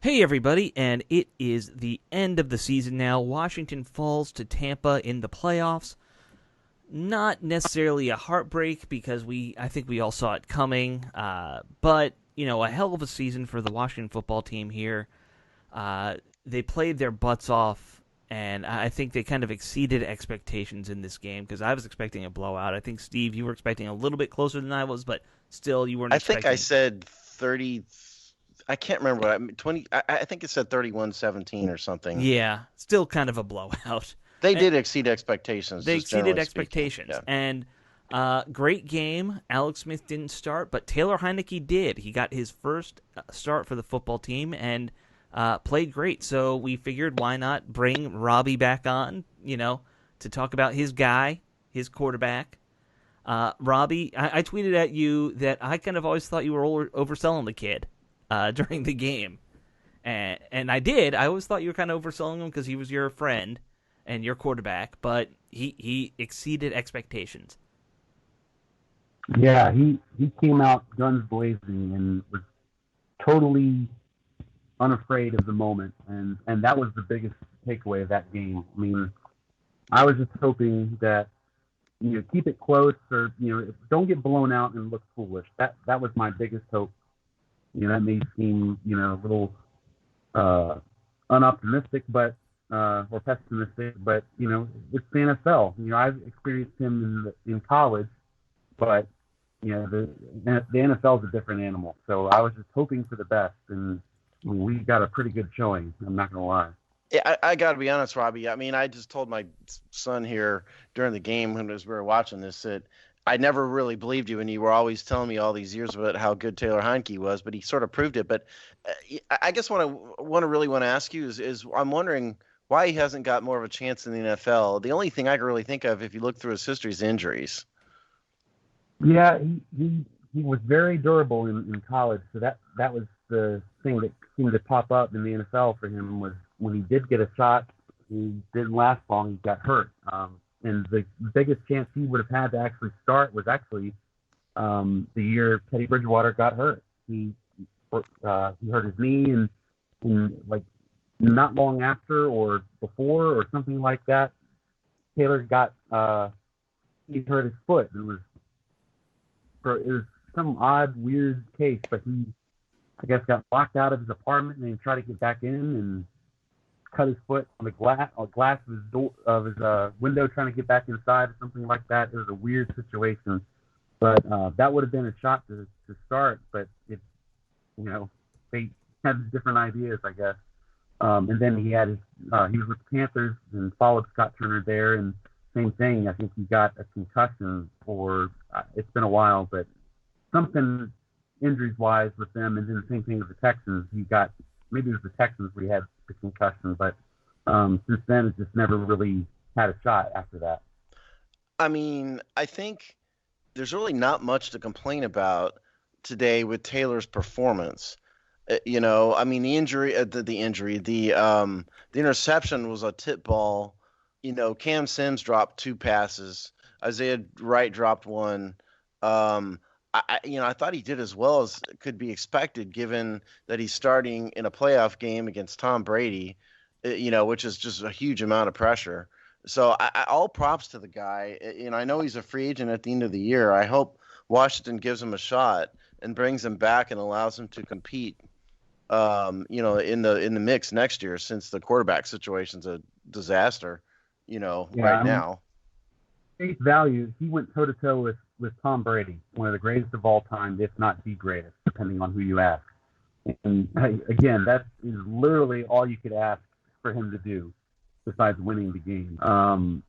Hey, everybody, and it is the end of the season now. Washington falls to Tampa in the playoffs. Not necessarily a heartbreak because I think we all saw it coming, but a hell of a season for the Washington football team here. They played their butts off, and I think they kind of exceeded expectations in this game because I was expecting a blowout. I think Steve, you were expecting a little bit closer than I was, but still, you weren't I think I expecting. said 30. I can't remember what 20. I think it said 31-17 or something. Yeah, still kind of a blowout. They did exceed expectations, They just exceeded generally speaking. expectations. Yeah. And great game. Alex Smith didn't start, but Taylor Heinicke did. He got his first start for the football team and played great. So we figured why not bring Robbie back on, to talk about his guy, his quarterback. Robbie, I tweeted at you that I kind of always thought you were overselling the kid during the game. And I did. I always thought you were kind of overselling him because he was your friend and your quarterback, but he exceeded expectations. Yeah, he came out guns blazing and was totally unafraid of the moment, and that was the biggest takeaway of that game. I mean, I was just hoping that keep it close or don't get blown out and look foolish. That was my biggest hope. That may seem a little uh, unoptimistic, but or pessimistic, but it's the NFL. I've experienced him in college, but the NFL is a different animal. So I was just hoping for the best, and we got a pretty good showing. I'm not gonna lie. Yeah, I got to be honest, Robbie. I mean, I just told my son here during the game when as we were watching this that I never really believed you, and you were always telling me all these years about how good Taylor Heinicke was, but he sort of proved it. But I guess what I really want to ask you is I'm wondering why he hasn't got more of a chance in the NFL. The only thing I can really think of, if you look through his history, is injuries. Yeah, he was very durable in college, so that was the thing that seemed to pop up in the NFL for him was when he did get a shot, he didn't last long. He got hurt, and the biggest chance he would have had to actually start was actually the year Teddy Bridgewater got hurt. He hurt his knee, and like not long after or before or something like that, Taylor got he hurt his foot. It was some odd, weird case, but he, I guess, got locked out of his apartment and then tried to get back in and cut his foot on the glass of his door of his window, trying to get back inside or something like that. It was a weird situation, but that would have been a shot to start. But they had different ideas, I guess. And then he was with the Panthers and followed Scott Turner there, and same thing. I think he got a concussion for it's been a while, but something injuries wise with them, and then the same thing with the Texans. He got maybe it was the Texans where he had the concussion, but since then it just never really had a shot after that. I mean, I think there's really not much to complain about today with Taylor's performance. I mean, the interception was a tip ball. Cam Sims dropped two passes. Isaiah Wright dropped one. I thought he did as well as could be expected, given that he's starting in a playoff game against Tom Brady, which is just a huge amount of pressure. So all props to the guy. I know he's a free agent at the end of the year. I hope Washington gives him a shot and brings him back and allows him to compete in the mix next year, since the quarterback situation's a disaster, Yeah, right I mean, now. face value, he went toe to toe with Tom Brady, one of the greatest of all time, if not the greatest, depending on who you ask. And again, that is literally all you could ask for him to do, besides winning the game. And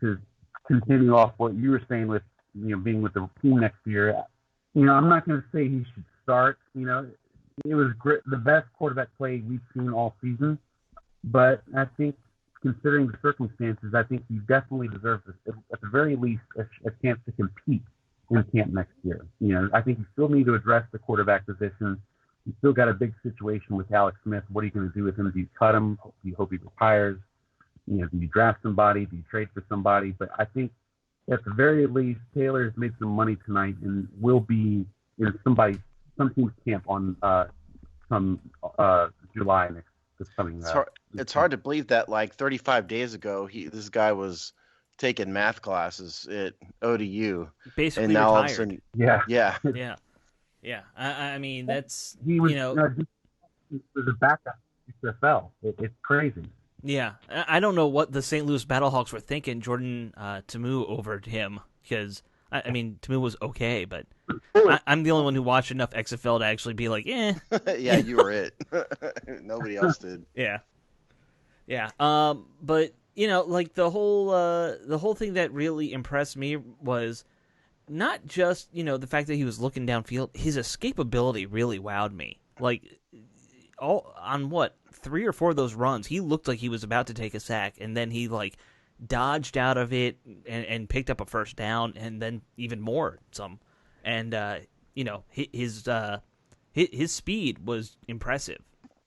to continue off what you were saying with being with the team next year, I'm not going to say he should start. It was great, the best quarterback play we've seen all season. But I think, considering the circumstances, I think he definitely deserves, at the very least, a chance to compete in camp next year. I think you still need to address the quarterback position. You still got a big situation with Alex Smith. What are you going to do with him? Do you cut him? Do you hope he retires? Do you draft somebody? Do you trade for somebody? But I think at the very least, Taylor has made some money tonight and will be in some team's camp on come July this coming. It's hard to believe that like 35 days ago, this guy was taking math classes at ODU, Basically and now retired. all of a sudden, yeah. Yeah. I mean, that's He was, you know. He was a backup to XFL. It's crazy. Yeah, I don't know what the St. Louis Battlehawks were thinking. Jordan Tamu over him because I mean Tamu was okay, but I'm the only one who watched enough XFL to actually be like, eh. Yeah, you were it. Nobody else did. Yeah. But like the whole thing that really impressed me was not just the fact that he was looking downfield. His escapability really wowed me. Like all on what 3 or 4 of those runs, he looked like he was about to take a sack, and then he like dodged out of it and picked up a first down, and then even more some. And his speed was impressive.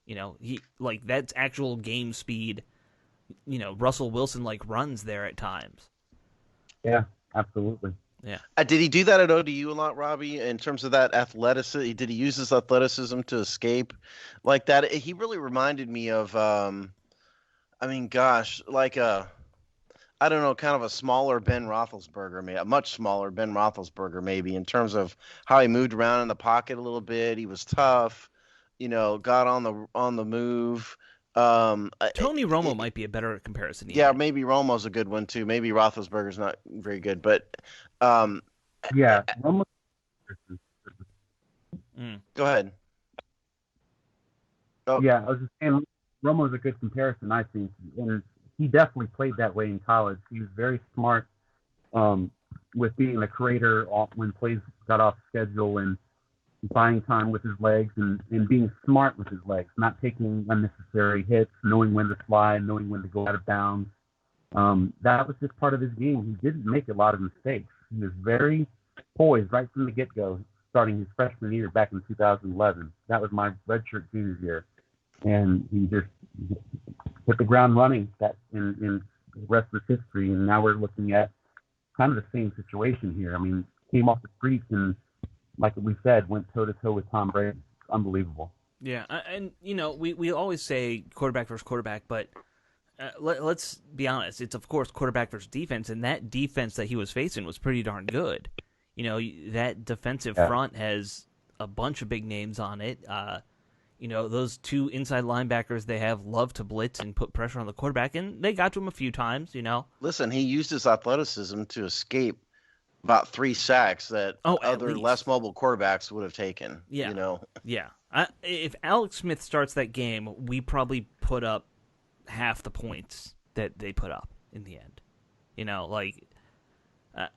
He like that's actual game speed. Russell Wilson like runs there at times. Yeah, absolutely. Yeah. Did he do that at ODU a lot, Robbie? In terms of that athleticism, did he use his athleticism to escape like that? He really reminded me of, like I don't know, kind of a smaller Ben Roethlisberger, maybe a much smaller Ben Roethlisberger, maybe in terms of how he moved around in the pocket a little bit. He was tough, got on the move. Tony Romo might be a better comparison. Yeah, maybe Romo's a good one too. Maybe Roethlisberger's not very good, but yeah, Romo. Go ahead. Oh. Yeah, I was just saying Romo's a good comparison, I think, and he definitely played that way in college. He was very smart with being a creator when plays got off schedule and buying time with his legs and being smart with his legs, not taking unnecessary hits, knowing when to slide, knowing when to go out of bounds. That was just part of his game. He didn't make a lot of mistakes. He was very poised right from the get-go, starting his freshman year back in 2011. That was my redshirt junior year. And he just hit the ground running in the rest of his history. And now we're looking at kind of the same situation here. I mean, came off the streets and, like we said, went toe-to-toe with Tom Brady. Unbelievable. Yeah, and, we always say quarterback versus quarterback, but let's be honest. It's, of course, quarterback versus defense, and that defense that he was facing was pretty darn good. That defensive front has a bunch of big names on it. Those 2 inside linebackers they have love to blitz and put pressure on the quarterback, and they got to him a few times, Listen, he used his athleticism to escape about 3 sacks that other less mobile quarterbacks would have taken. Yeah. Yeah. If Alex Smith starts that game, we probably put up half the points that they put up in the end.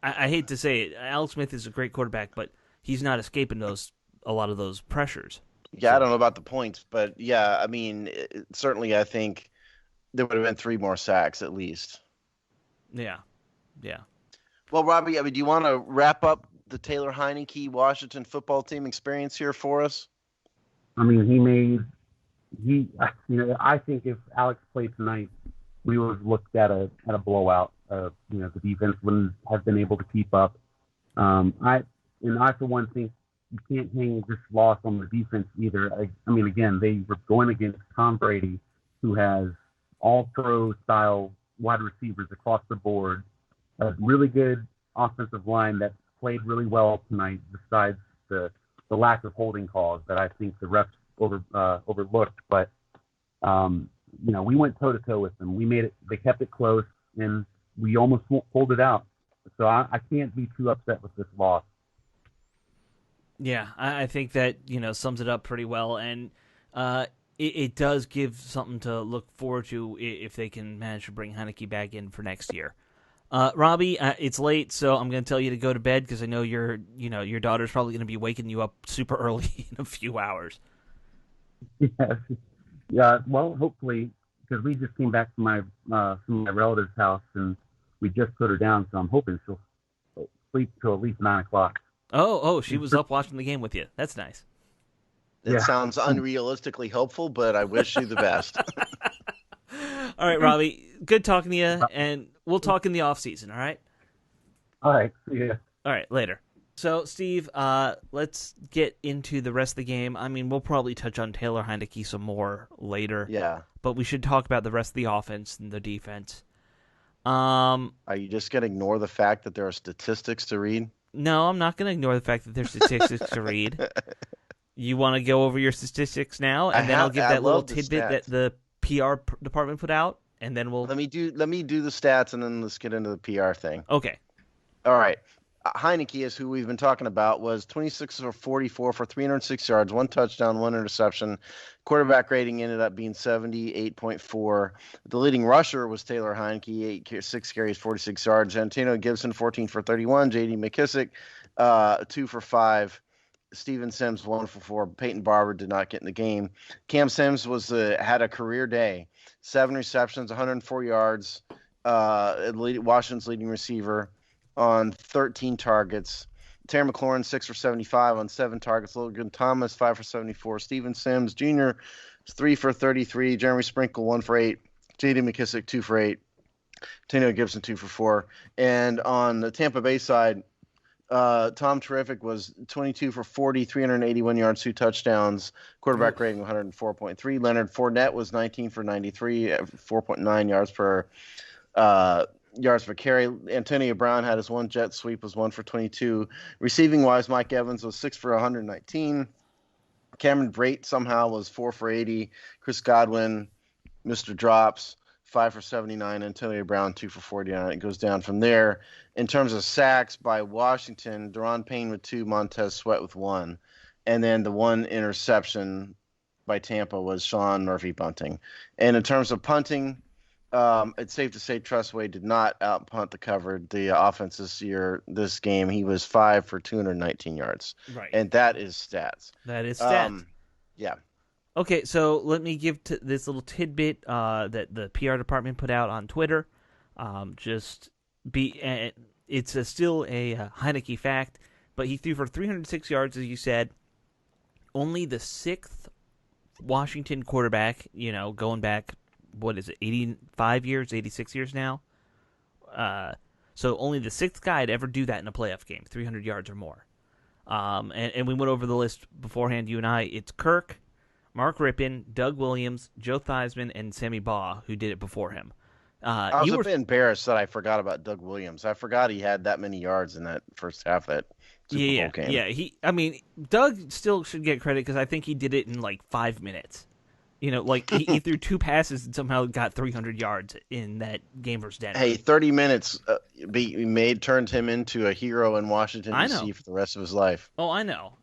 I hate to say it, Alex Smith is a great quarterback, but he's not escaping a lot of those pressures. Yeah, I don't know about the points, but yeah, I mean, certainly I think there would have been 3 more sacks at least. Yeah. Well, Robbie, do you want to wrap up the Taylor Heinicke Washington football team experience here for us? I mean, I think if Alex played tonight, we would have looked at a blowout. The defense wouldn't have been able to keep up. I for one think you can't hang this loss on the defense either. I mean, again, they were going against Tom Brady, who has all-pro style wide receivers across the board, a really good offensive line that played really well tonight, besides the lack of holding calls that I think the refs overlooked. But we went toe-to-toe with them. We made it. They kept it close, and we almost pulled it out. So I can't be too upset with this loss. Yeah, I think that sums it up pretty well, and it does give something to look forward to if they can manage to bring Heinicke back in for next year. Robbie, it's late, so I'm going to tell you to go to bed because I know your daughter's probably going to be waking you up super early in a few hours. Yeah. Well, hopefully, because we just came back from my relative's house and we just put her down, so I'm hoping she'll sleep till at least 9 o'clock. Oh, she was up watching the game with you. That's nice. That sounds unrealistically hopeful, but I wish you the best. All right, Robbie. Good talking to you, and we'll talk in the off season. All right. All right. See ya. All right. Later. So, Steve, let's get into the rest of the game. I mean, we'll probably touch on Taylor Heinicke some more later. Yeah. But we should talk about the rest of the offense and the defense. Are you just going to ignore the fact that there are statistics to read? No, I'm not going to ignore the fact that there's statistics to read. You want to go over your statistics now, and then I'll give that little tidbit that the PR department put out, and then we'll... Let me do the stats, and then let's get into the PR thing. Okay. All right. Heinicke is who we've been talking about, was 26 or 44 for 306 yards, 1 touchdown, 1 interception. Quarterback rating ended up being 78.4. The leading rusher was Taylor Heinicke, 6 carries, 46 yards. Antonio Gibson, 14 for 31. J.D. McKissick, 2 for 5. Steven Sims, 1 for 4. Peyton Barber did not get in the game. Cam Sims had a career day. 7 receptions, 104 yards. Washington's leading receiver on 13 targets. Terry McLaurin, 6 for 75 on 7 targets. Logan Thomas, 5 for 74. Steven Sims Jr., 3 for 33. Jeremy Sprinkle, 1 for 8. J.D. McKissick, 2 for 8. Antonio Gibson, 2 for 4. And on the Tampa Bay side, Tom Terrific was 22 for 40, 381 yards, 2 touchdowns. Quarterback rating 104.3. Leonard Fournette was 19 for 93, 4.9 yards per carry. Antonio Brown had his 1 jet sweep, was 1 for 22. Receiving wise, Mike Evans was 6 for 119. Cameron Brate somehow was 4 for 80. Chris Godwin, Mr. Drops, 5 for 79. Antonio Brown, 2 for 49. It goes down from there. In terms of sacks by Washington, Daron Payne with 2, Montez Sweat with 1. And then the 1 interception by Tampa was Sean Murphy Bunting. And in terms of punting, it's safe to say Trustway did not outpunt the offense this game. He was 5 for 219 yards. Right. And that is stats. That is stats. Yeah. Okay, so let me give this little tidbit that the PR department put out on Twitter. It's still a Heinicke fact, but he threw for 306 yards, as you said. Only the 6th Washington quarterback, going back, 85 years, 86 years now? So only the 6th guy to ever do that in a playoff game, 300 yards or more. And we went over the list beforehand, you and I. It's Kirk, Mark Rippon, Doug Williams, Joe Theismann, and Sammy Baugh, who did it before him. I was a bit embarrassed that I forgot about Doug Williams. I forgot he had that many yards in that first half of that Super Bowl game. Yeah, Doug still should get credit because I think he did it in like 5 minutes. He threw 2 passes and somehow got 300 yards in that game versus Denver. Hey, 30 minutes turned him into a hero in Washington, D.C. for the rest of his life. Oh, I know.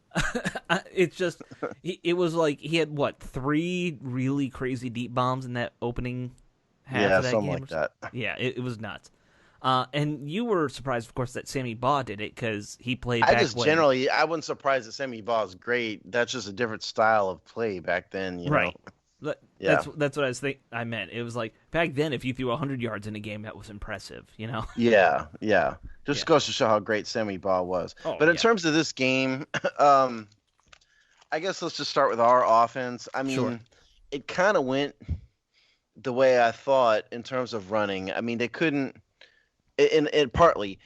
It's just, it was like he had, 3 really crazy deep bombs in that opening half of that game? Yeah, something like that. Yeah, it was nuts. And you were surprised, of course, that Sammy Baugh did it because he played back when... I wasn't surprised that Sammy Baugh is great. That's just a different style of play back then, right. know. That's what I meant. It was like back then, if you threw 100 yards in a game, that was impressive, Yeah. Just goes to show how great Sammy Baugh was. But in terms of this game, I guess let's just start with our offense. I mean, It kind of went the way I thought in terms of running. I mean, they couldn't. And partly,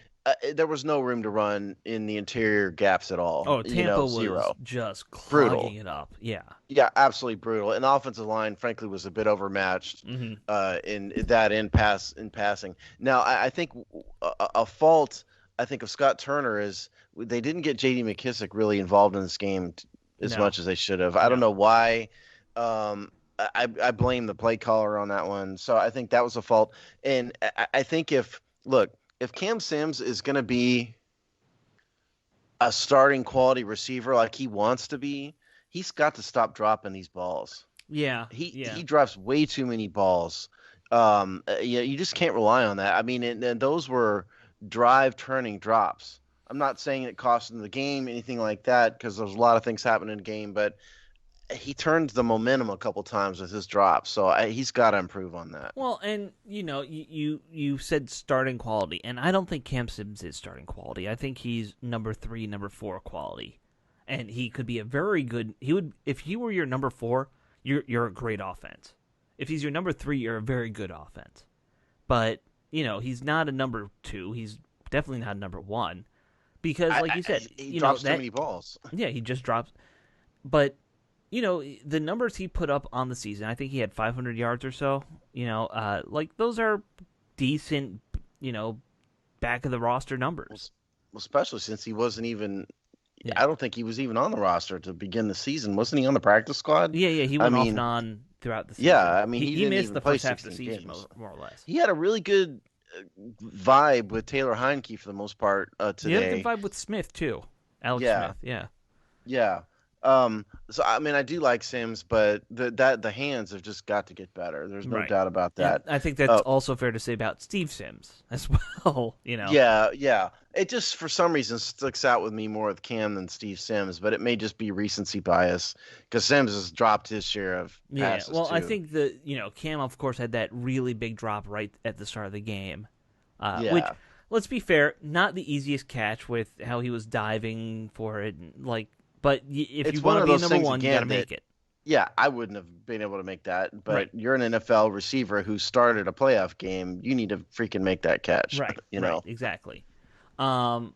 there was no room to run in the interior gaps at all. Oh, Tampa was zero. Just clogging Brutal. It up. Yeah. Yeah, absolutely brutal. And the offensive line, frankly, was a bit overmatched in passing. Now, I think a fault of Scott Turner is they didn't get J.D. McKissick really involved in this game as much as they should have. I don't know why. I blame the play caller on that one. So I think that was a fault. And I think if Cam Sims is going to be a starting quality receiver like he wants to be, he's got to stop dropping these balls. Yeah. He drops way too many balls. You just can't rely on that. I mean, and those were drive-turning drops. I'm not saying it cost him the game, anything like that, because there's a lot of things happening in the game, but he turned the momentum a couple times with his drops, so he's got to improve on that. Well, and you said starting quality, and I don't think Cam Sims is starting quality. I think he's number 3, number 4 quality, and he could be a very good. He would, if he were your number 4, you're a great offense. If he's your number 3, you're a very good offense. But he's not a number 2. He's definitely not a number 1. because, like you said, he drops too many balls. Yeah, he just drops. But the numbers he put up on the season, I think he had 500 yards or so. Like those are decent, back of the roster numbers. Well, especially since he wasn't even. Yeah. I don't think he was even on the roster to begin the season. Wasn't he on the practice squad? Yeah, he went off and on throughout the season. Yeah, I mean, he missed even the play first half of the 16 season, games. more or less. He had a really good vibe with Taylor Heinicke for the most part today. He had a good vibe with Smith too, Alex Smith. Yeah. Yeah. So I mean, I do like Sims, but the hands have just got to get better. There's no doubt about that. And I think that's also fair to say about Steve Sims as well. Yeah. It just for some reason sticks out with me more with Cam than Steve Sims, but it may just be recency bias because Sims has dropped his share of passes. Yeah. Well, too. I think Cam of course had that really big drop right at the start of the game, which, let's be fair, not the easiest catch with how he was diving for it, But if you want to be number one, you got to make it. Yeah, I wouldn't have been able to make that. But You're an NFL receiver who started a playoff game. You need to freaking make that catch. Right. Right. Exactly. Terry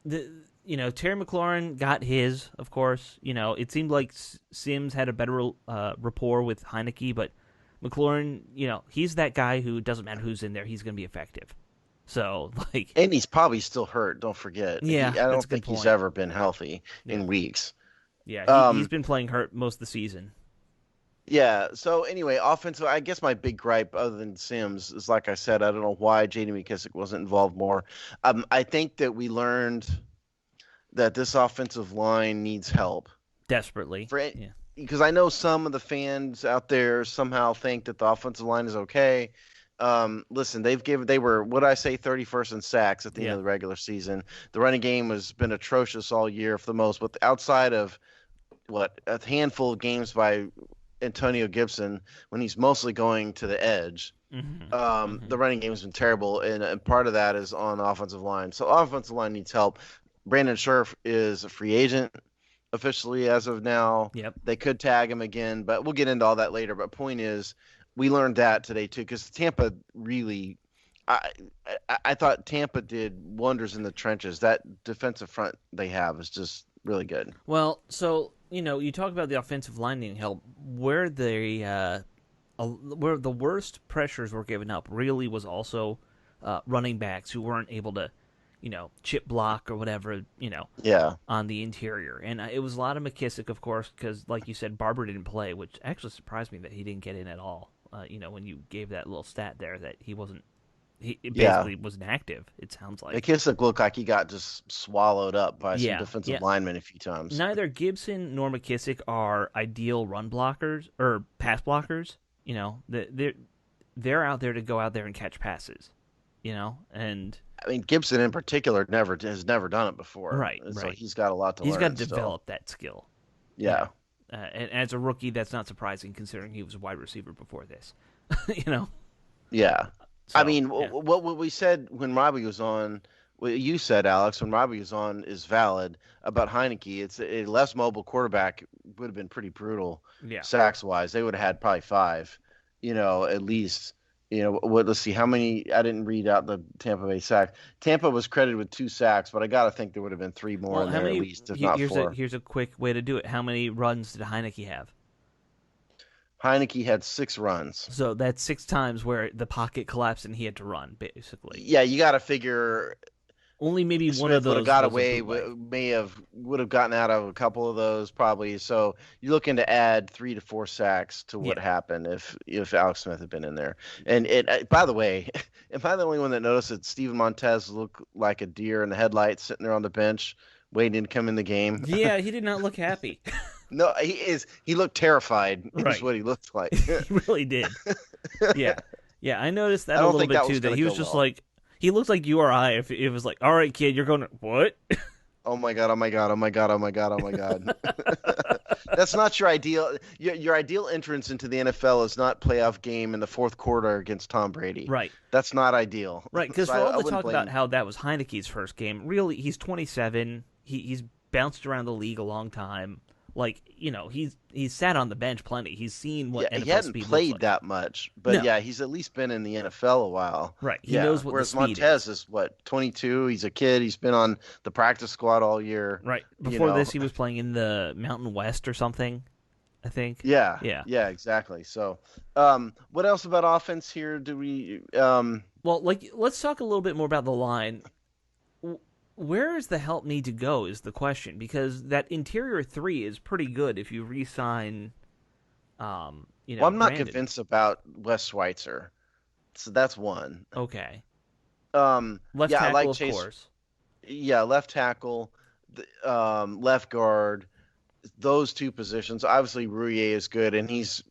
McLaurin got his, of course. It seemed like Sims had a better rapport with Heinicke, but McLaurin, he's that guy who doesn't matter who's in there, he's going to be effective. So, and he's probably still hurt. Don't forget. Yeah, I don't think he's ever been healthy in weeks. Yeah, he's been playing hurt most of the season. Yeah. So anyway, offensive. I guess my big gripe, other than Sims, is like I said, I don't know why J.D. McKissic wasn't involved more. I think that we learned that this offensive line needs help desperately. Because I know some of the fans out there somehow think that the offensive line is okay. Listen, they were, what I say, 31st in sacks at the end of the regular season. The running game has been atrocious all year for the most, but outside of a handful of games by Antonio Gibson when he's mostly going to the edge, the running game has been terrible, and part of that is on the offensive line. So offensive line needs help. Brandon Scherf is a free agent officially as of now. Yep. They could tag him again, but we'll get into all that later. But point is, we learned that today too, because Tampa really, I thought Tampa did wonders in the trenches. That defensive front they have is just really good. Well, so you talk about the offensive line needing help. Where the worst pressures were given up really was also running backs who weren't able to, chip block or whatever, on the interior. And it was a lot of McKissic, of course, because like you said, Barber didn't play, which actually surprised me that he didn't get in at all. When you gave that little stat there that he basically wasn't active, it sounds like. McKissic looked like he got just swallowed up by some defensive linemen a few times. Neither Gibson nor McKissic are ideal run blockers or pass blockers. They're out there to go out there and catch passes, and I mean Gibson in particular has never done it before. Right. So he's got a lot to learn. He's got to develop that skill. Yeah. And as a rookie, that's not surprising considering he was a wide receiver before this. Yeah. So, I mean, what we said when Robbie was on, what you said, Alex, when Robbie was on is valid about Heinicke. It's a less mobile quarterback would have been pretty brutal sacks-wise. They would have had probably 5, at least. Let's see, how many, I didn't read out the Tampa Bay sacks. Tampa was credited with 2 sacks, but I got to think there would have been 3 more in there at least, if not 4. Here's a quick way to do it. How many runs did Heinicke have? Heinicke had 6 runs. So that's 6 times where the pocket collapsed and he had to run, basically. Yeah, you got to figure only maybe Smith one of those would have got away. Would have gotten out of a couple of those probably. So you're looking to add 3 to 4 sacks to what happened if Alex Smith had been in there. And by the way, am I the only one that noticed that Steven Montez looked like a deer in the headlights sitting there on the bench waiting to come in the game? Yeah, he did not look happy. No, he is. He looked terrified. Right. Is what he looked like. He really did. Yeah, I noticed that a little bit too. That he was just like, he looked like you or I. If it was like, all right, kid, you're going to what? Oh my god! Oh my god! Oh my god! Oh my god! Oh my god! That's not your ideal. Your ideal entrance into the NFL is not playoff game in the 4th quarter against Tom Brady. Right. That's not ideal. Right. Because for all the talk about how that was Heinicke's first game, really, he's 27. He's bounced around the league a long time. Like, he's sat on the bench plenty. He's seen what Yeah, he NFL hadn't speed looks played like. that much, but No. yeah, he's at least been in the NFL a while. Right. He Yeah, knows what the whereas speed Montez is. what, 22? He's a kid. He's been on the practice squad all year. Right. You Before know. this, he was playing in the Mountain West or something, I think. Yeah, Yeah. yeah, exactly. So, what else about offense here? Do we? Well, let's talk a little bit more about the line. Where does the help need to go is the question, because that interior three is pretty good if you re-sign, Well, I'm not Brandon. convinced about Wes Schweitzer, so that's one. Okay. Left Left yeah, I tackle, like of Chase. course. Yeah, left tackle, left guard, those two positions. Obviously, Rouillet is good, and he's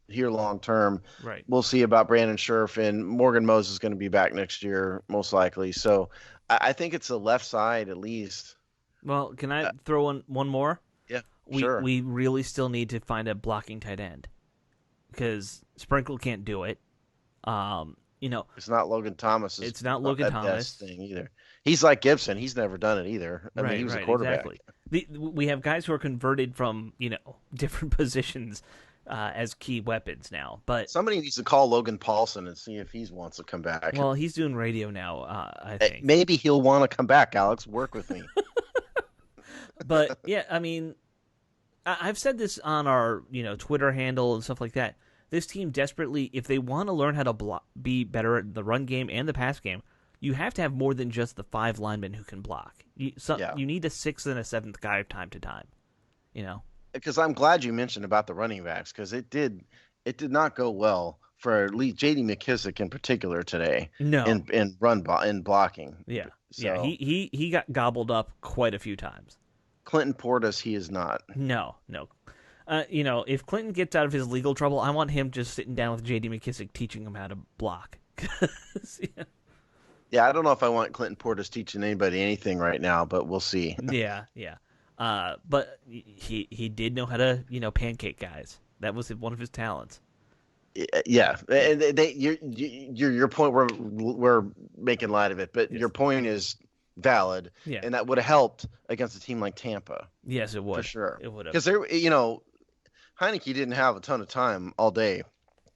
here long term. Right. We'll see about Brandon Scherf, and Morgan Moses is going to be back next year, most likely. So I think it's the left side at least. Well, can I throw in one more? Yeah, We sure. we really still need to find a blocking tight end, because Sprinkle can't do it. It's not Logan Thomas. It's not Logan Thomas thing either. He's like Gibson. He's never done it either. I mean, he was a quarterback. Exactly. We have guys who are converted from different positions as key weapons now. But Somebody needs to call Logan Paulson and see if he wants to come back. well, he's doing radio now. I think Maybe he'll want to come back. Alex, work with me. But yeah, I mean, I've said this on our Twitter handle and stuff like that. This team desperately, if they want to learn how to be better at the run game and the pass game, you have to have more than just the 5 linemen who can block. You need a 6th and a 7th guy time to time. Because I'm glad you mentioned about the running backs, because it did not go well for J.D. McKissick in particular today. No, in blocking. Yeah, so, yeah. He got gobbled up quite a few times. Clinton Portis, he is not. No. If Clinton gets out of his legal trouble, I want him just sitting down with J.D. McKissick teaching him how to block. Yeah, I don't know if I want Clinton Portis teaching anybody anything right now, but we'll see. Yeah. But he did know how to pancake guys. That was one of his talents. Yeah, your point, we're making light of it, but Yes. Your point is valid. Yeah. And that would have helped against a team like Tampa. Yes, it would. For sure. It would have. Because Heinicke didn't have a ton of time all day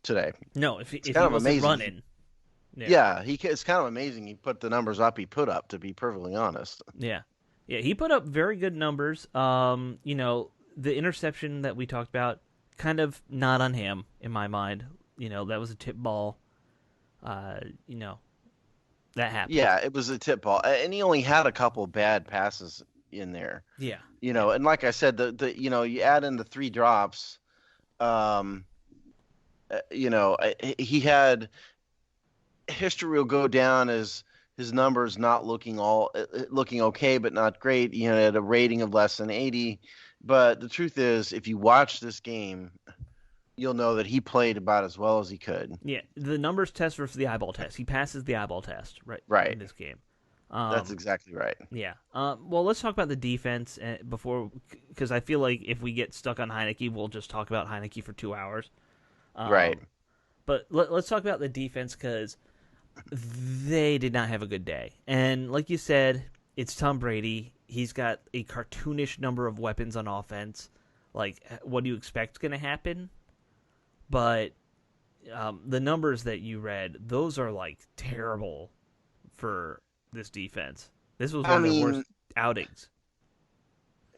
today. No, if he kind of wasn't amazing. running. Yeah, it's kind of amazing he put the numbers up he put up, to be perfectly honest. Yeah, he put up very good numbers. The interception that we talked about, kind of not on him in my mind. That was a tip ball. That happened. Yeah, it was a tip ball, and he only had a couple bad passes in there. Yeah. And like I said, you add in the 3 drops. He had history will go down as his numbers not looking okay, but not great. At a rating of less than 80. But the truth is, if you watch this game, you'll know that he played about as well as he could. Yeah, the numbers test versus the eyeball test. He passes the eyeball test, right in this game. That's exactly right. Yeah. Well, let's talk about the defense because I feel like if we get stuck on Heinicke, we'll just talk about Heinicke for 2 hours. Right. But let's talk about the defense, because they did not have a good day. And like you said, it's Tom Brady. He's got a cartoonish number of weapons on offense. Like, what do you expect is going to happen? But the numbers that you read, those are like terrible for this defense. This was one of their worst outings.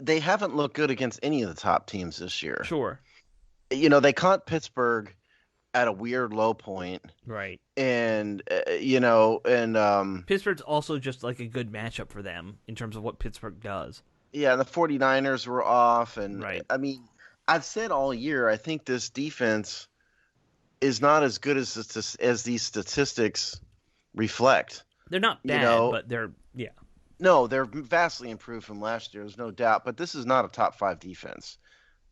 They haven't looked good against any of the top teams this year. Sure. They caught Pittsburgh at a weird low point. Right. And, Pittsburgh's also just like a good matchup for them in terms of what Pittsburgh does. Yeah, and the 49ers were off. And, right. I mean, I've said all year, I think this defense is not as good as these statistics reflect. They're not bad, but they're, yeah. No, they're vastly improved from last year. There's no doubt. But this is not a top 5 defense.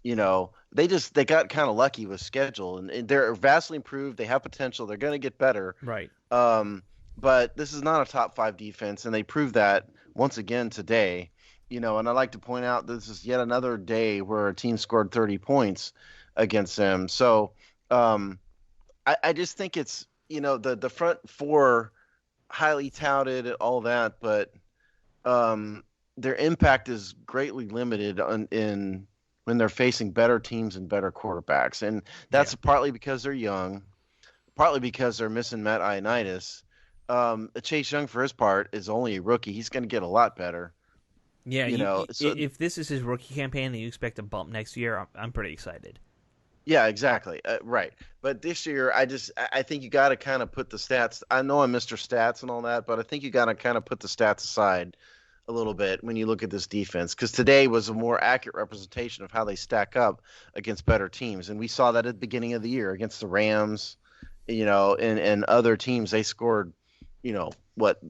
They got kind of lucky with schedule, and they're vastly improved. They have potential. They're going to get better. Right. But this is not a top 5 defense, and they proved that once again today. And I'd like to point out this is yet another day where a team scored 30 points against them. So I just think it's, the front 4 highly touted, all that, but their impact is greatly limited in when they're facing better teams and better quarterbacks. And that's partly because they're young, partly because they're missing Matt Ioannidis. Chase Young, for his part, is only a rookie. He's going to get a lot better. Yeah, So if this is his rookie campaign and you expect a bump next year, I'm pretty excited. yeah, exactly. Right. But this year, I think you got to kind of put the stats. I know I'm Mr. Stats and all that, but I think you got to kind of put the stats aside a little bit when you look at this defense, because today was a more accurate representation of how they stack up against better teams. And we saw that at the beginning of the year against the Rams, and other teams. They scored, what,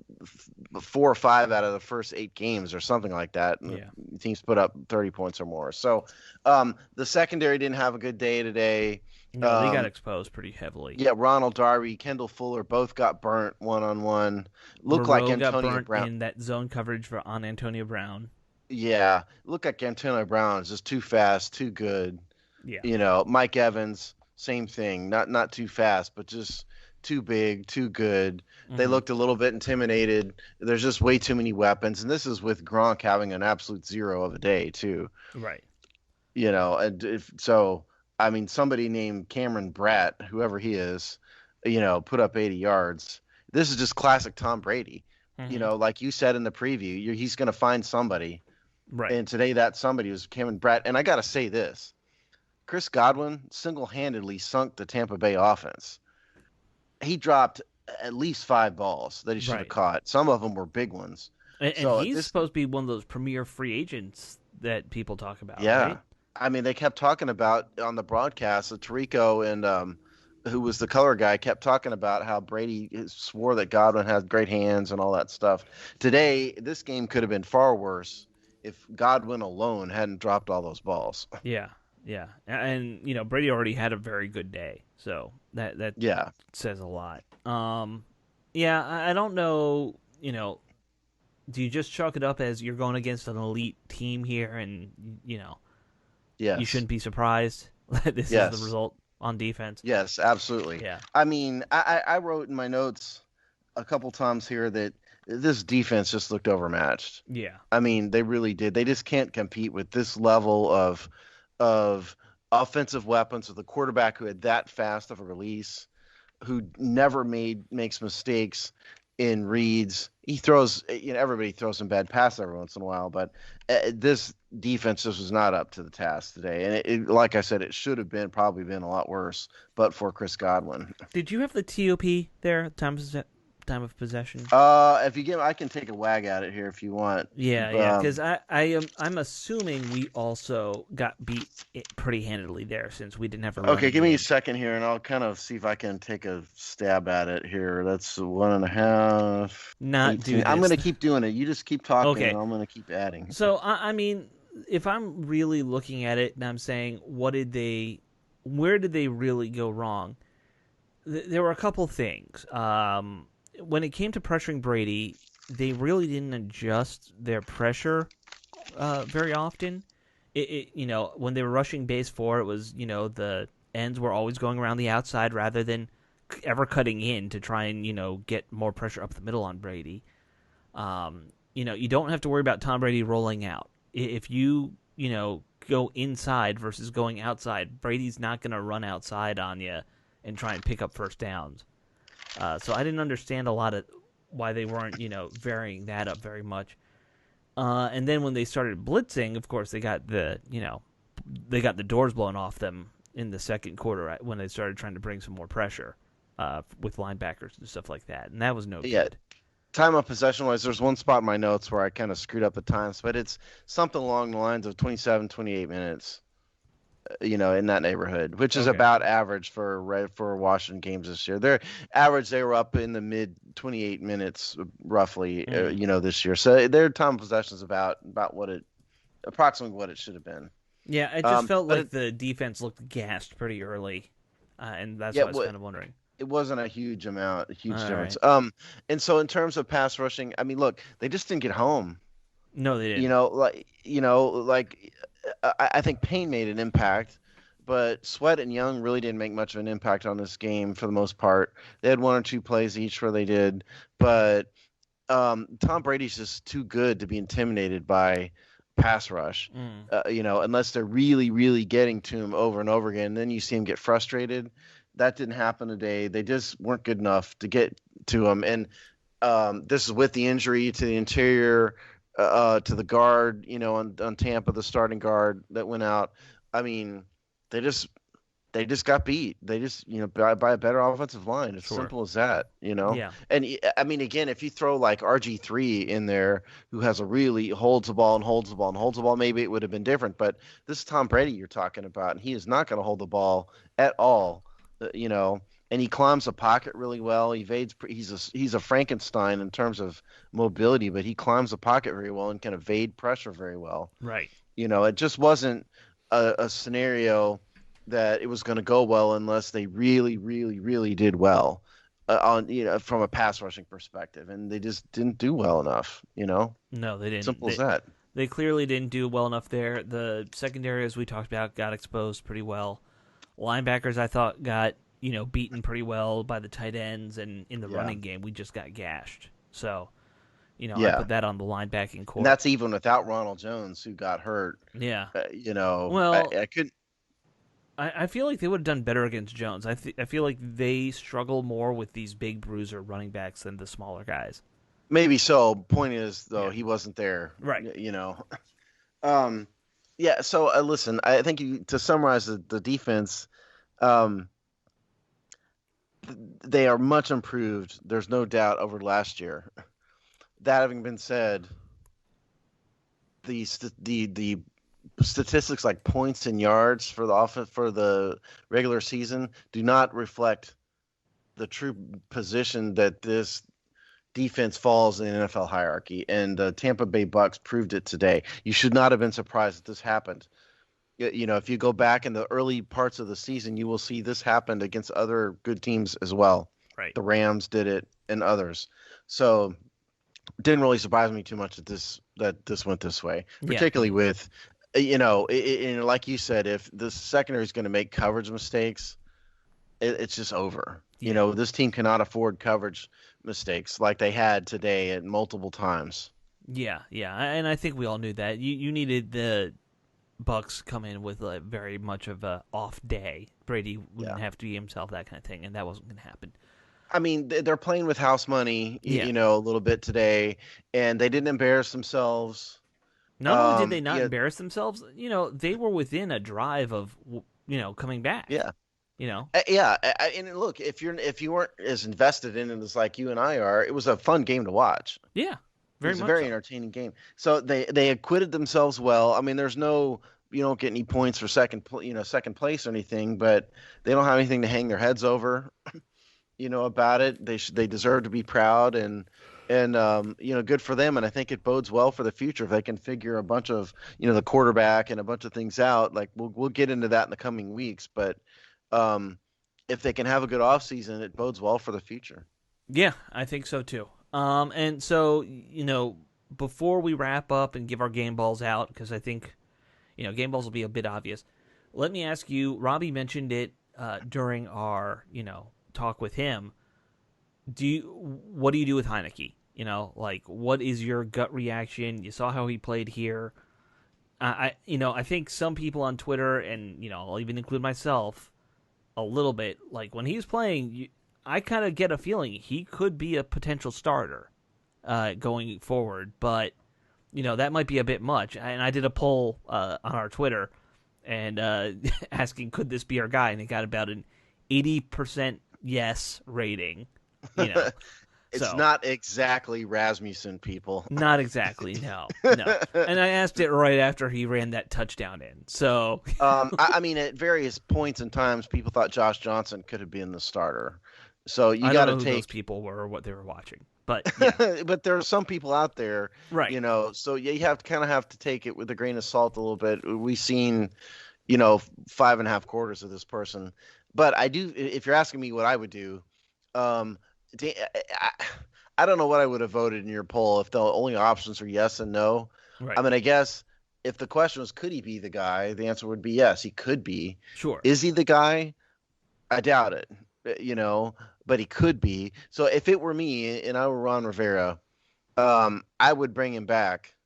4 or 5 out of the first 8 games or something like that. Yeah. Teams put up 30 points or more. So the secondary didn't have a good day today. No, they got exposed pretty heavily. Yeah, Ronald Darby, Kendall Fuller both got burnt one-on-one. Looked Moreau like got Antonio burnt Brown in that zone coverage on Antonio Brown. Yeah, looked like Antonio Brown is just too fast, too good. Yeah. Mike Evans, same thing. Not too fast, but just too big, too good. They looked a little bit intimidated. There's just way too many weapons, and this is with Gronk having an absolute zero of a day too. Right. Somebody named Cameron Bratt, whoever he is, put up 80 yards. This is just classic Tom Brady. Like you said in the preview, he's going to find somebody. Right. And today that somebody was Cameron Bratt. And I got to say this. Chris Godwin single-handedly sunk the Tampa Bay offense. He dropped at least 5 balls that he should have caught. Some of them were big ones. And he's supposed to be one of those premier free agents that people talk about. Yeah. Right? I mean, they kept talking about on the broadcast, Tirico and who was the color guy, kept talking about how Brady swore that Godwin had great hands and all that stuff. Today, this game could have been far worse if Godwin alone hadn't dropped all those balls. Yeah. And, Brady already had a very good day. So that says a lot. I don't know, do you just chalk it up as you're going against an elite team here and, Yes. you shouldn't be surprised that this is the result on defense? Yes, absolutely. Yeah. I mean, I wrote in my notes a couple times here that this defense just looked overmatched. Yeah. I mean, they really did. They just can't compete with this level of offensive weapons with a quarterback who had that fast of a release, who never makes mistakes in reads. He throws, everybody throws some bad passes every once in a while, but this defense just was not up to the task today. And it, like I said, it should have probably been a lot worse, but for Chris Godwin. Did you have the TOP there, time of possession? If you give, I can take a wag at it here if you want. Yeah, because I'm assuming we also got beat pretty handedly there since we didn't have a. Okay, give me a second here, and I'll kind of see if I can take a stab at it here. That's 1.5. Not 18. Do this. I'm going to keep doing it. You just keep talking, okay. And I'm going to keep adding. So I mean, if I'm really looking at it and I'm saying, where did they really go wrong? There were a couple things. When it came to pressuring Brady, they really didn't adjust their pressure very often. When they were rushing base 4, it was, the ends were always going around the outside rather than ever cutting in to try and, get more pressure up the middle on Brady. You don't have to worry about Tom Brady rolling out. If you, go inside versus going outside, Brady's not going to run outside on you and try and pick up first downs. So I didn't understand a lot of why they weren't, varying that up very much. And then when they started blitzing, of course, they got the doors blown off them in the second quarter when they started trying to bring some more pressure with linebackers and stuff like that. And that was no good. Time of possession-wise, there's one spot in my notes where I kind of screwed up the times, but it's something along the lines of 27, 28 minutes. In that neighborhood, which is about average for Washington games this year. Their average, they were up in the mid 28 minutes roughly, this year. So their time of possession is about approximately what it should have been. Yeah, I just felt like the defense looked gassed pretty early, and that's what I was kind of wondering. It wasn't a huge difference. Right. And so in terms of pass rushing, I mean, look, they just didn't get home. No, they didn't. I think Payne made an impact, but Sweat and Young really didn't make much of an impact on this game for the most part. They had 1 or 2 plays each where they did, but Tom Brady's just too good to be intimidated by pass rush. Unless they're really, really getting to him over and over again, then you see him get frustrated. That didn't happen today. They just weren't good enough to get to him. And this is with the injury to the interior, to the guard, on Tampa, the starting guard that went out. I mean, they just got beat. They just, by a better offensive line. It's simple as that, Yeah. And I mean, again, if you throw like RG3 in there, who has a really holds the ball and holds the ball and holds the ball, maybe it would have been different. But this is Tom Brady you're talking about, and he is not going to hold the ball at all, And he climbs the pocket really well. He evades. He's a Frankenstein in terms of mobility, but he climbs the pocket very well and can evade pressure very well. Right. It just wasn't a scenario that it was going to go well unless they really, really, really did well from a pass rushing perspective, and they just didn't do well enough. No, they didn't. Simple as that. They clearly didn't do well enough there. The secondary, as we talked about, got exposed pretty well. Linebackers, I thought, got beaten pretty well by the tight ends, and in the running game, we just got gashed. So, I put that on the linebacking core. And that's even without Ronald Jones, who got hurt. Yeah. Well, I couldn't. I feel like they would have done better against Jones. I feel like they struggle more with these big bruiser running backs than the smaller guys. Maybe so. Point is, though, he wasn't there. Right. Yeah. So listen, I think to summarize the defense, they are much improved. There's no doubt over last year. That having been said, the statistics like points and yards for the regular season do not reflect the true position that this defense falls in the NFL hierarchy, and the Tampa Bay Buks proved it today. You should not have been surprised that this happened. If you go back in the early parts of the season, you will see this happened against other good teams as well. Right. The Rams did it and others. So it didn't really surprise me too much that this went this way, particularly with like you said, if the secondary is going to make coverage mistakes, it's just over. Yeah. This team cannot afford coverage mistakes like they had today at multiple times. Yeah, and I think we all knew that. You needed the Bucks come in with very much of a off day. Brady wouldn't have to be himself, that kind of thing, and that wasn't going to happen. I mean, they're playing with house money, a little bit today, and they didn't embarrass themselves. Not only did they not embarrass themselves, they were within a drive of, coming back. Yeah. And look, if you weren't as invested in it as like you and I are, it was a fun game to watch. Yeah, it was a very entertaining game. So they acquitted themselves well. I mean, there's no, you don't get any points for second place or anything, but they don't have anything to hang their heads over, about it. They deserve to be proud and good for them. And I think it bodes well for the future if they can figure a bunch of, the quarterback and a bunch of things out. Like we'll get into that in the coming weeks, but if they can have a good offseason, it bodes well for the future. Yeah, I think so too. And so, before we wrap up and give our game balls out, because I think, game balls will be a bit obvious, let me ask you, Robbie mentioned it during our, talk with him. What do you do with Heinicke? What is your gut reaction? You saw how he played here. I think some people on Twitter, and, I'll even include myself a little bit, like when he's playing, I kind of get a feeling he could be a potential starter going forward, but that might be a bit much. And I did a poll on our Twitter and asking, could this be our guy? And it got about an 80% yes rating. It's not exactly Rasmussen, people. Not exactly, no. And I asked it right after he ran that touchdown in. So, I mean, at various points in times, people thought Josh Johnson could have been the starter. So you got to take. Who those people were or what they were watching, but yeah. But there are some people out there, right? So you have to take it with a grain of salt a little bit. We've seen, 5.5 quarters of this person, but I do. If you're asking me what I would do, I don't know what I would have voted in your poll if the only options are yes and no. Right. I mean, I guess if the question was, could he be the guy? The answer would be yes, he could be. Sure. Is he the guy? I doubt it, but he could be. So if it were me and I were Ron Rivera, I would bring him back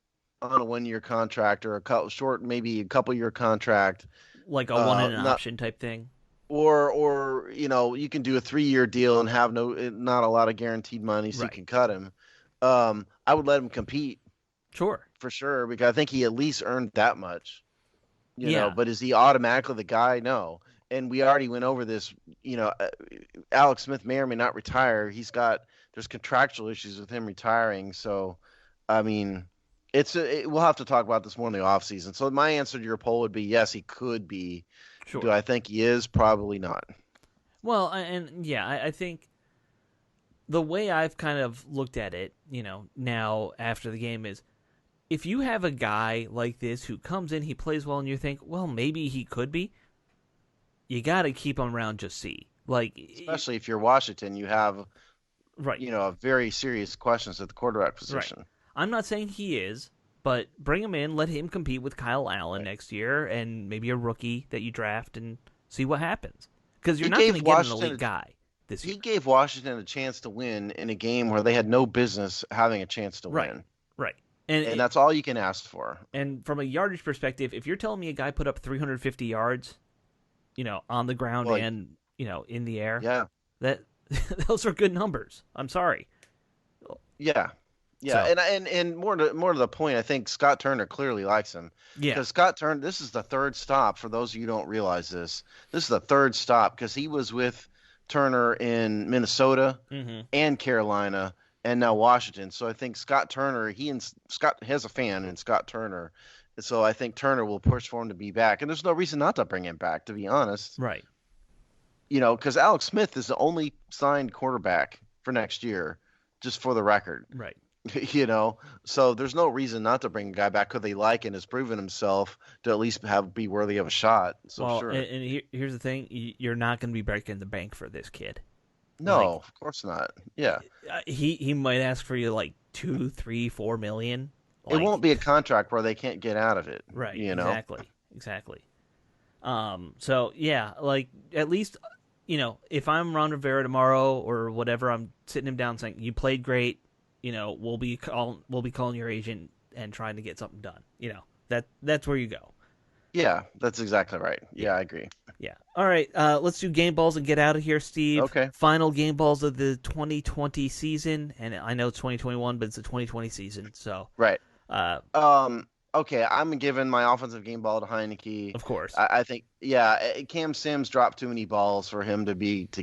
on a 1 year contract or a couple short, maybe a couple year contract. Like a one in an Not option type thing. or you can do a 3 year deal and have not a lot of guaranteed money, so you Right. can cut him. I would let him compete Sure. for sure because I think he at least earned that much. Yeah. But is he automatically the guy? No. And we already went over this. Alex Smith may or may not retire. There's contractual issues with him retiring. So, I mean, we'll have to talk about this more in the offseason. So my answer to your poll would be yes, he could be. Sure. Do I think he is? Probably not. Well, and yeah, I think the way I've kind of looked at it, now after the game is, if you have a guy like this who comes in, he plays well, and you think, well, maybe he could be, you got to keep him around, just see. Especially if you're Washington, you have, right, very serious questions at the quarterback position. Right. I'm not saying he is, but bring him in, let him compete with Kyle Allen next year, and maybe a rookie that you draft, and see what happens. Because you're not going to get an elite guy this year. He gave Washington a chance to win in a game where they had no business having a chance to win. Right. And that's all you can ask for. And from a yardage perspective, if you're telling me a guy put up 350 yards, on the ground and, in the air, that those are good numbers. I'm sorry. Yeah. Yeah, so. And more to the point, I think Scott Turner clearly likes him. Yeah. Because Scott Turner, this is the third stop. For those of you who don't realize this is the third stop because he was with Turner in Minnesota and Carolina and now Washington. So I think Scott Turner, Scott has a fan in Scott Turner. So I think Turner will push for him to be back. And there's no reason not to bring him back, to be honest. Right. Because Alex Smith is the only signed quarterback for next year, just for the record. Right. So there's no reason not to bring a guy back because they like and has proven himself to at least be worthy of a shot. So well, sure. And here's the thing: you're not going to be breaking the bank for this kid. No, of course not. Yeah, he might ask for you like 2, 3, 4 million. It won't be a contract where they can't get out of it. Right. Exactly. So yeah, at least if I'm Ron Rivera tomorrow or whatever, I'm sitting him down saying you played great. We'll be calling your agent and trying to get something done. That's where you go. Yeah, that's exactly right. Yeah, I agree. Yeah. All right. Let's do game balls and get out of here, Steve. Okay. Final game balls of the 2020 season, and I know it's 2021, but it's the 2020 season. So. Right. Okay, I'm giving my offensive game ball to Heinicke. Of course. I think, Cam Sims dropped too many balls for him to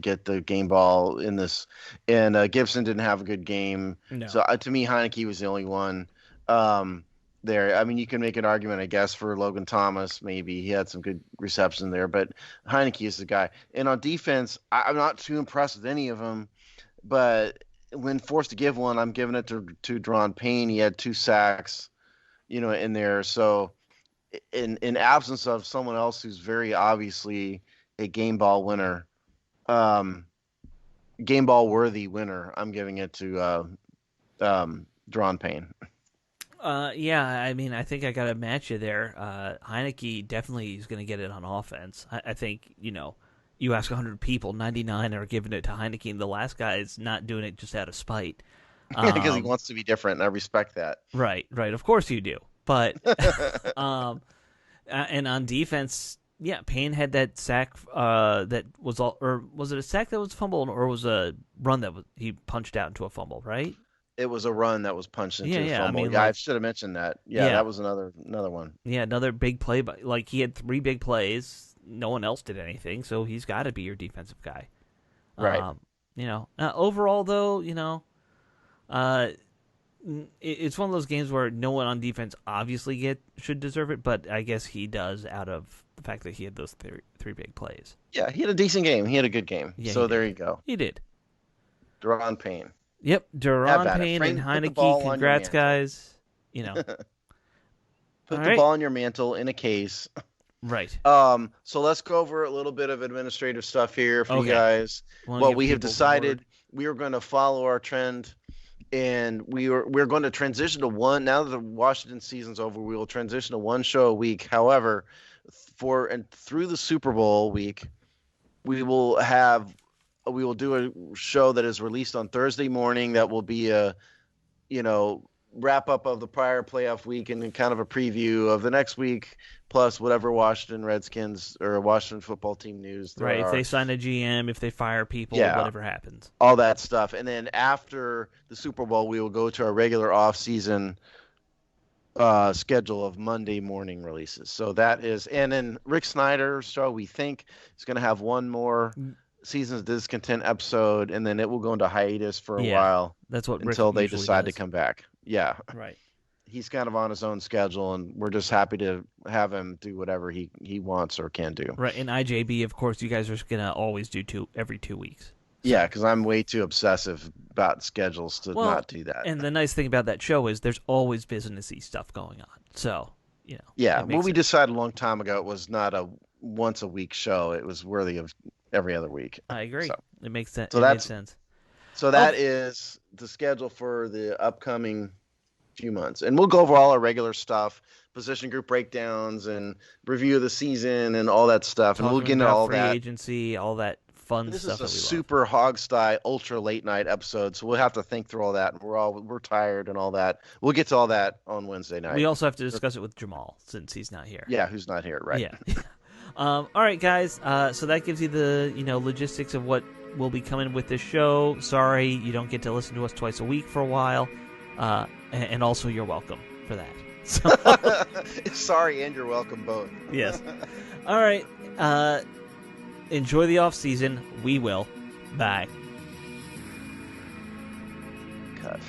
get the game ball in this, and Gibson didn't have a good game. No. So to me, Heinicke was the only one there. I mean, you can make an argument, I guess, for Logan Thomas. Maybe he had some good reception there, but Heinicke is the guy. And on defense, I'm not too impressed with any of them, but when forced to give one, I'm giving it to Deron Payne. He had 2 sacks. In there. So in absence of someone else who's very obviously a game ball winner, game ball worthy winner, I'm giving it to Deron Payne. Yeah, I mean, I think I got to match you there. Heinicke definitely is going to get it on offense. I think, you ask 100 people, 99 are giving it to Heinicke, and the last guy is not doing it just out of spite. Because he wants to be different, and I respect that. Right. Of course you do. But and on defense, yeah, Payne had that sack that was all, or was it a sack that was fumbled, or was a run that he punched out into a fumble? Right. It was a run that was punched into a fumble. I mean, I should have mentioned that. Yeah, that was another one. Yeah, another big play. But he had 3 big plays. No one else did anything, so he's got to be your defensive guy. Right. Overall, though, it's one of those games where no one on defense obviously should deserve it, but I guess he does out of the fact that he had those 3 big plays. Yeah, he had a decent game. He had a good game. Yeah, so there you go. He did. Deron Payne. Yep, Deron Payne and Heinicke. Congrats, guys. Put the ball on your mantle in a case. Right. So let's go over a little bit of administrative stuff here for you guys. Well, we have decided we are going to follow our trend, and we're going to transition to one. Now that the Washington season's over, we will transition to 1 show a week. However, through the Super Bowl week, we will do a show that is released on Thursday morning. That will be wrap up of the prior playoff week and then kind of a preview of the next week, plus whatever Washington Redskins or Washington football team news there Right, if are. they sign a GM, if they fire people, Yeah. whatever happens. All that stuff. And then after the Super Bowl, we will go to our regular off-season schedule of Monday morning releases. So that is, and then Rick Snyder's show, we think, is going to have one more Seasons Discontent episode, and then it will go into hiatus for a while. That's what until Rick they usually decide does. to come back. Yeah. Right. He's kind of on his own schedule, and we're just happy to have him do whatever he wants or can do. Right, and IJB, of course, you guys are going to always do every 2 weeks. So. Yeah, because I'm way too obsessive about schedules to not do that. And the nice thing about that show is there's always businessy stuff going on. So, Yeah, well, we decided a long time ago it was not a once-a-week show. It was worthy of every other week. I agree. So, it makes sense. So it makes sense. So that is the schedule for the upcoming few months. And we'll go over all our regular stuff, position group breakdowns and review of the season and all that stuff. And we'll get into all free that. agency, all that fun This stuff. is a that we super hog-style, ultra late night episode, so we'll have to think through all that. We're tired and all that. We'll get to all that on Wednesday night. We also have to discuss it with Jamal since he's not here. Yeah, who's not here, right? Yeah. All right, guys. So that gives you the logistics of what will be coming with this show. Sorry you don't get to listen to us twice a week for a while, and also you're welcome for that. So, sorry, and you're welcome both. Yes. All right. Enjoy the off season. We will. Bye. Cut.